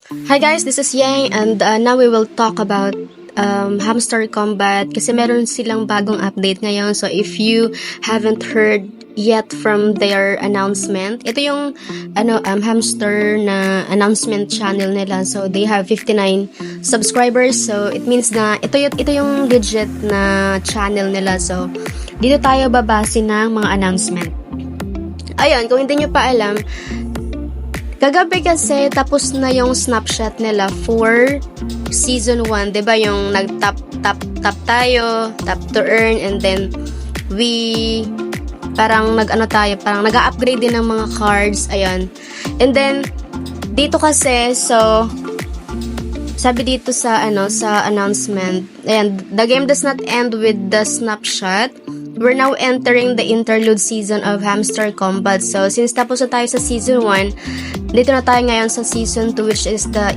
Hi guys, this is Yang and now we will talk about Hamster Combat kasi meron silang bagong update ngayon. So if you haven't heard yet from their announcement, ito yung Hamster na announcement channel nila. So they have 59 subscribers. So it means na ito yung legit na channel nila. So dito tayo babase ng mga announcement. Ayun, kung hindi nyo pa alam, kagabi kasi tapos na yung snapshot nila for season 1, 'di ba? Yung nag-tap tayo, tap to earn, and then we parang nag-upgrade din ng mga cards, ayan. And then dito kasi, so sabi dito sa announcement, ayan, the game does not end with the snapshot. We're now entering the interlude season of Hamster Combat. So, since tapos na tayo sa season 1, dito na tayo ngayon sa season 2, which is the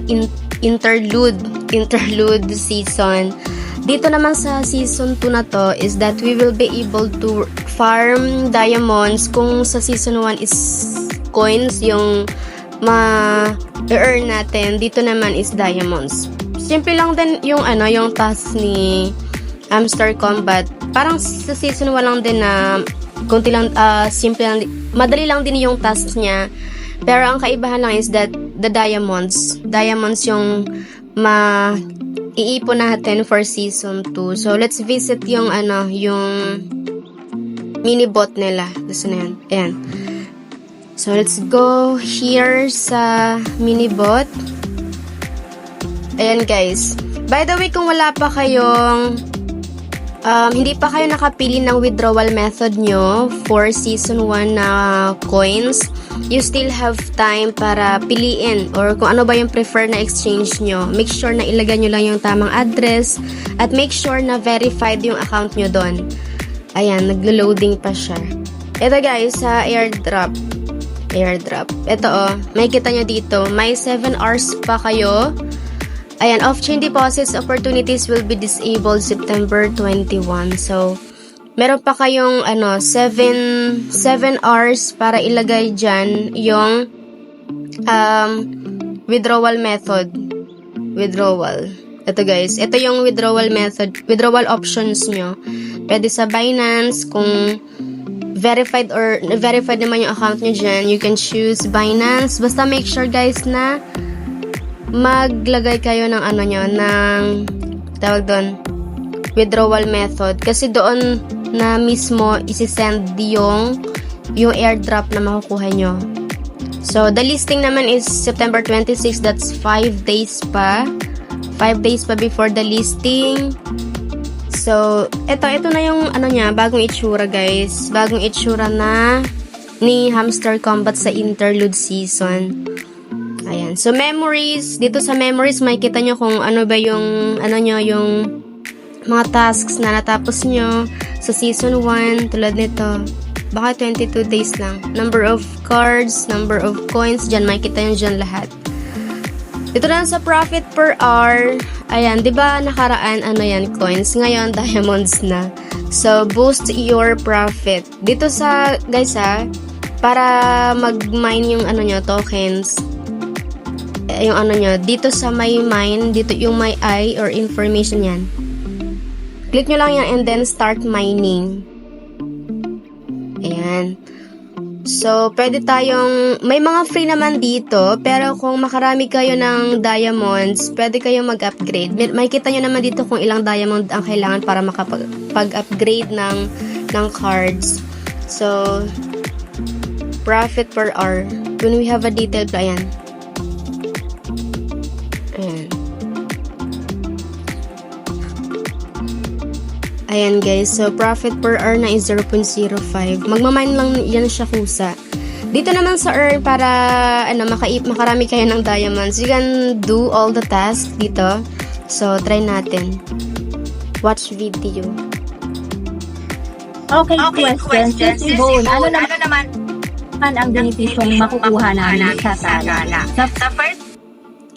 interlude season. Dito naman sa season 2 na to is that we will be able to farm diamonds. Kung sa season 1 is coins yung ma-earn natin, dito naman is diamonds. Simple lang din yung task ni Hamster Combat. Parang sa season 1 lang din na konti lang, simple lang, madali lang din yung task niya. Pero ang kaibahan lang is that the diamonds yung iipon natin for season 2. So let's visit yung mini bot nila. Gusto na yan. Ayan. So let's go here sa mini bot. Ayan guys. By the way, kung wala pa kayong hindi pa kayo nakapili ng withdrawal method nyo for season 1 na coins, you still have time para piliin or kung ano ba yung prefer na exchange nyo. Make sure na ilagay nyo lang yung tamang address at make sure na verified yung account nyo doon. Ayan, naglo-loading pa siya. Ito guys, sa airdrop. Ito may kita nyo dito. May 7 hours pa kayo. Ayan, off-chain deposits opportunities will be disabled September 21. So, meron pa kayong 7 hours para ilagay dyan yung withdrawal method. Ito guys, ito yung withdrawal method, withdrawal options nyo. Pwede sa Binance, kung verified naman yung account nyo dyan, you can choose Binance. Basta make sure guys na maglagay kayo ng tawag doon, withdrawal method. Kasi doon na mismo isisend yung airdrop na makukuha nyo. So, the listing naman is September 26. That's 5 days pa. 5 days pa before the listing. So, ito na yung bagong itsura guys. Bagong itsura na ni Hamster Combat sa interlude season. Ayan. So, memories. Dito sa memories, makikita nyo kung ano ba yung, yung mga tasks na natapos nyo sa season 1. Tulad nito. Baka 22 days lang. Number of cards, number of coins. Diyan, makikita nyo dyan lahat. Dito na sa profit per hour. Ayan, di ba nakaraan, coins. Ngayon, diamonds na. So, boost your profit. Dito sa, guys para mag-mine yung tokens. Yung dito sa may mine, dito yung may I or information yan. Click nyo lang yan and then start mining. Ayan. So, pwede tayong, may mga free naman dito, pero kung makarami kayo ng diamonds, pwede kayong mag-upgrade. Makikita nyo naman dito kung ilang diamond ang kailangan para makapag-upgrade ng cards. So, profit per hour. When we have a detailed plan, ayan guys, so profit per hour na is 0.05. Magmamine lang yan siya kusa. Dito naman sa earn para makarami kayo ng diamonds, you can do all the tasks dito. So try natin. Watch video. Okay, question. Bone, ano naman ang benefisyong makukuha namin sa sala? Sa first,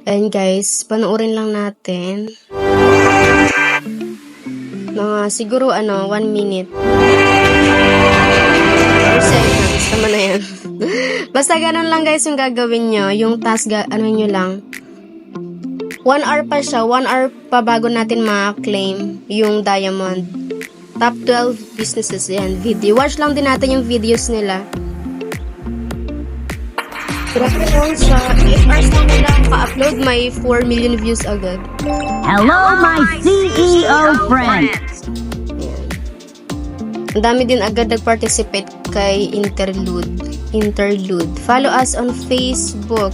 ayan guys, panoorin lang natin. Mga siguro 1 minute. 4 seconds. Tama na yan. Basta ganun lang guys yung gagawin nyo. Yung task, nyo lang. 1 hour pa siya. 1 hour pa bago natin ma-claim yung diamond. Top 12 businesses. Yan, video. Watch lang din natin yung videos nila. Grabe yun, sa 8 hours lang nila ka-upload, may 4 million views agad. Hello, my CEO friends! Yan. Ang dami din agad nag-participate kay Interlude. Follow us on Facebook.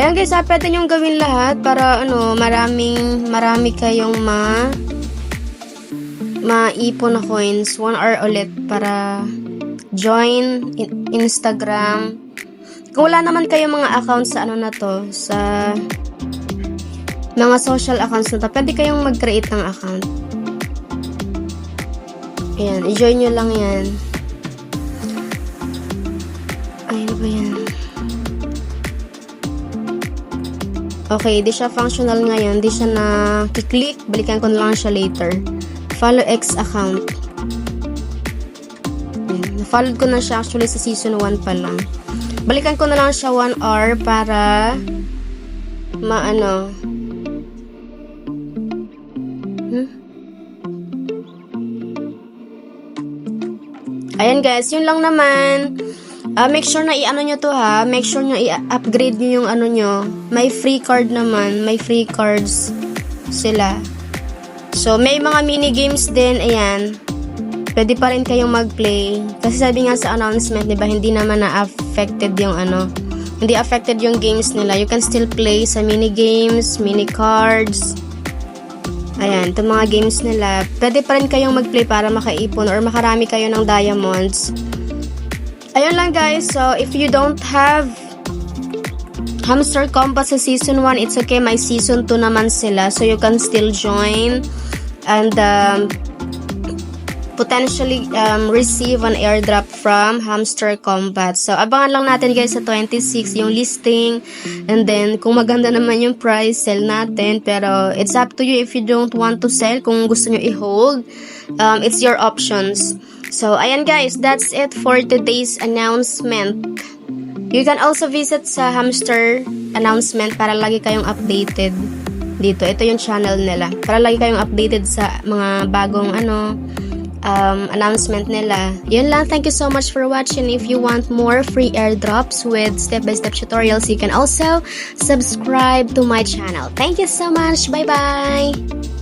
Ayan guys, pwede nyo gawin lahat para marami kayong maipon na coins. 1 hour ulit para join Instagram. Kung wala naman kayong mga accounts sa na to, sa mga social accounts na to, pwede kayong mag-create ng account. Ayan, i-join nyo lang yan. Ay, ano ba yan? Okay, di siya functional ngayon. Di siya na-click. Balikan ko na lang siya later. Follow X account. Na-follow ko na siya actually sa season 1 pa lang. Balikan ko na lang siya 1 hour para Ayan guys, yun lang naman. Make sure na nyo to ha. Make sure nyo i-upgrade nyo yung nyo. May free card naman. May free cards sila. So, may mga mini games din. Ayan. Pwede pa rin kayong mag-play. Kasi sabi nga sa announcement, diba, hindi naman na-affected yung hindi affected yung games nila. You can still play sa mini games, mini cards. Ayan, itong mga games nila. Pwede pa rin kayong mag-play para makaipon or makarami kayo ng diamonds. Ayun lang guys. So, if you don't have Hamster Combat sa Season 1, it's okay. May Season 2 naman sila. So, you can still join and potentially receive an airdrop from Hamster Combat. So, abangan lang natin guys sa 26 yung listing. And then, kung maganda naman yung price, sell natin. Pero, it's up to you if you don't want to sell. Kung gusto nyo i-hold, it's your options. So, ayan guys, that's it for today's announcement. You can also visit sa Hamster announcement para lagi kayong updated dito. Ito yung channel nila. Para lagi kayong updated sa mga bagong announcement nila. Yun lang. Thank you so much for watching. If you want more free airdrops with step-by-step tutorials, you can also subscribe to my channel. Thank you so much. Bye-bye!